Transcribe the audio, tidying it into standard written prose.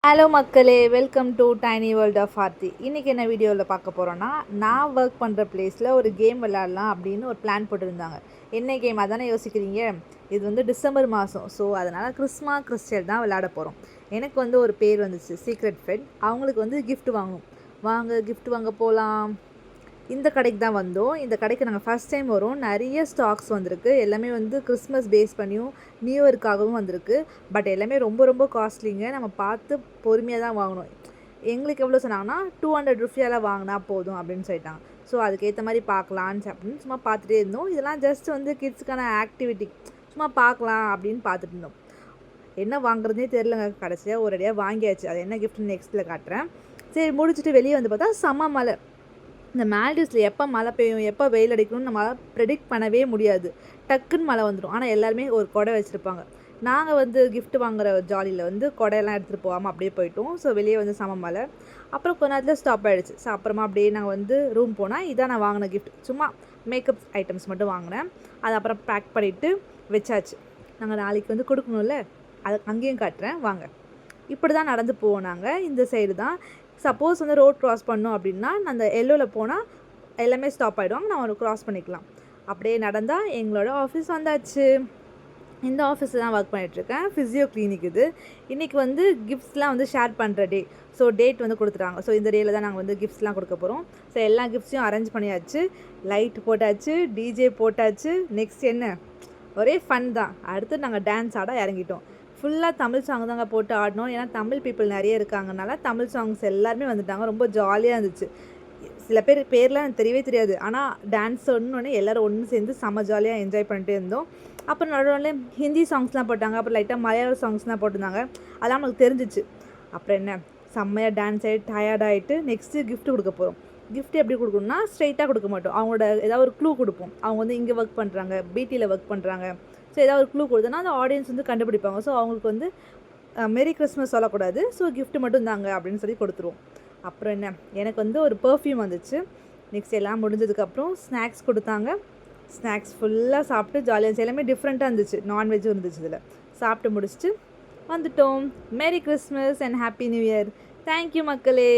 Hello மக்களே, welcome to tiny world of Aarthi. இன்றைக்கி என்ன வீடியோவில் பார்க்க போகிறோன்னா, நான் ஒர்க் பண்ணுற பிளேஸில் ஒரு கேம் விளையாடலாம் அப்படின்னு ஒரு பிளான் போட்டிருந்தாங்க. என்ன கேம் அதானே யோசிக்கிறீங்க? இது வந்து டிசம்பர் மாதம். ஸோ அதனால் கிறிஸ்டல் தான் விளையாட போகிறோம். எனக்கு வந்து ஒரு பேர் வந்துச்சு, சீக்ரெட் ஃப்ரெண்ட். அவங்களுக்கு வந்து கிஃப்ட் வாங்கணும். வாங்க கிஃப்ட் வாங்க போகலாம். இந்த கடைக்கு தான் வந்தோம். இந்த கடைக்கு நாங்கள் ஃபஸ்ட் டைம் வரோம். நிறைய ஸ்டாக்ஸ் வந்திருக்கு. எல்லாமே வந்து கிறிஸ்மஸ் பேஸ் பண்ணியும் நியூ இயர்க்காகவும் வந்திருக்கு. பட் எல்லாமே ரொம்ப ரொம்ப காஸ்ட்லிங்க. நம்ம பார்த்து பொறுமையாக தான் வாங்கணும். எங்களுக்கு எவ்வளோ சொன்னாங்கன்னா, 200 ருப்பியால் வாங்கினா போதும் அப்படின்னு சொல்லிட்டாங்க. ஸோ அதுக்கேற்ற மாதிரி பார்க்கலான்னு அப்படின்னு சும்மா பார்த்துட்டே இருந்தோம். இதெல்லாம் ஜஸ்ட் வந்து கிட்ஸுக்கான ஆக்டிவிட்டி, சும்மா பார்க்கலாம் அப்படின்னு பார்த்துட்டு இருந்தோம். என்ன வாங்குறதுனே தெரிலங்க. கடைசியாக ஒரேடியாக வாங்கியாச்சு. அது என்ன கிஃப்ட்னு நெக்ஸ்ட்டில் காட்டுறேன். சரி, முடிச்சுட்டு வெளியே வந்து பார்த்தா செம்ம மழை. இந்த மால்டீவ்ஸில் எப்போ மழை பெய்யும், எப்போ வெயில் அடிக்கணும்னு நம்மளால் ப்ரெடிக்ட் பண்ணவே முடியாது. டக்குன்னு மழை வந்துடும். ஆனால் எல்லாருமே ஒரு குடை வச்சுருப்பாங்க. நாங்கள் வந்து கிஃப்ட் வாங்குகிற ஜாலியில் வந்து குடையெல்லாம் எடுத்துகிட்டு போகாமல் அப்படியே போயிட்டோம். ஸோ வெளியே வந்து செம மழை. அப்புறம் கொஞ்ச நேரத்தில் ஸ்டாப் ஆகிடுச்சு. ஸோ அப்புறமா அப்படியே நாங்கள் வந்து ரூம் போனால் இதான் நான் வாங்கின கிஃப்ட். சும்மா மேக்கப் ஐட்டம்ஸ் மட்டும் வாங்கினேன். அது அப்புறம் பேக் பண்ணிவிட்டு வச்சாச்சு. நாங்கள் நாளைக்கு வந்து கொடுக்கணும்ல, அது அங்கேயும் காட்டுறேன் வாங்க. இப்படி தான் நடந்து போவோம் நாங்கள். இந்த சைடு தான். சப்போஸ் வந்து ரோட் க்ராஸ் பண்ணோம் அப்படின்னா, அந்த எல்லோவில் போனால் எல்லாமே ஸ்டாப் ஆகிடுவாங்க. நான் ஒரு க்ராஸ் பண்ணிக்கலாம். அப்படியே நடந்தால் எங்களோட ஆஃபீஸ் வந்தாச்சு. இந்த ஆஃபீஸில் தான் ஒர்க் பண்ணிகிட்ருக்கேன். ஃபிசியோ கிளினிக் இது. இன்றைக்கி வந்து கிஃப்ட்ஸ்லாம் வந்து ஷேர் பண்ணுற டே. ஸோ டேட் வந்து கொடுத்துட்டாங்க. ஸோ இந்த டேயில் தான் நாங்கள் வந்து கிஃப்ட்ஸ்லாம் கொடுக்க போகிறோம். ஸோ எல்லா கிஃப்ட்ஸையும் அரேஞ்ச் பண்ணியாச்சு. லைட் போட்டாச்சு, டிஜே போட்டாச்சு. நெக்ஸ்ட் என்ன, ஒரே ஃபன் தான். அடுத்து நாங்கள் டான்ஸ் ஆட இறங்கிட்டோம். ஃபுல்லாக தமிழ் சாங் தாங்க போட்டு ஆடினோம். ஏன்னா தமிழ் பீப்புள் நிறைய இருக்காங்கனால தமிழ் சாங்ஸ் எல்லாருமே வந்துட்டாங்க. ரொம்ப ஜாலியாக இருந்துச்சு. சில பேர்லாம் எனக்கு தெரியவே தெரியாது. ஆனால் டான்ஸ் ஒன்று எல்லோரும் ஒன்று சேர்ந்து செம்ம ஜாலியாக என்ஜாய் பண்ணிட்டே இருந்தோம். அப்புறம் நடுவில் ஹிந்தி சாங்ஸ்லாம் போட்டாங்க. அப்புறம் லைட்டாக மலையாள சாங்ஸ்லாம் போட்டிருந்தாங்க. அதெல்லாம் நம்மளுக்கு தெரிஞ்சிச்சு. அப்புறம் என்ன, செம்மையாக டான்ஸ் ஆகிட்டு டயர்டாகிட்டு நெக்ஸ்ட்டு கிஃப்ட் கொடுக்க போகிறோம். கிஃப்ட் எப்படி கொடுக்கணும்னா, ஸ்ட்ரைட்டாக கொடுக்க மாட்டோம். அவங்களோட ஏதாவது ஒரு க்ளூ கொடுப்போம். அவங்க வந்து இங்கே ஒர்க் பண்ணுறாங்க, பிடியில் ஒர்க் பண்ணுறாங்க. ஸோ ஏதாவது ஒரு க்ளூ கொடுத்தோன்னா அந்த ஆடியன்ஸ் வந்து கண்டுபிடிப்பாங்க. ஸோ அவங்களுக்கு வந்து மேரி கிறிஸ்மஸ் சொல்லக்கூடாது. ஸோ கிஃப்ட் மட்டும் தாங்க அப்படின்னு சொல்லி கொடுத்துருவோம். அப்புறம் என்ன, எனக்கு வந்து ஒரு பர்ஃப்யூம் வந்துச்சு. நெக்ஸ்ட் எல்லாம் முடிஞ்சதுக்கப்புறம் ஸ்நாக்ஸ் கொடுத்தாங்க. ஸ்நாக்ஸ் ஃபுல்லாக சாப்பிட்டு ஜாலியாக இருந்துச்சு. எல்லாமே டிஃப்ரெண்ட்டாக இருந்துச்சு. நான்வெஜ்ஜும் இருந்துச்சு இதில். சாப்பிட்டு முடிச்சுட்டு வந்துட்டோம். Merry Christmas and happy new year. Thank you மக்களே.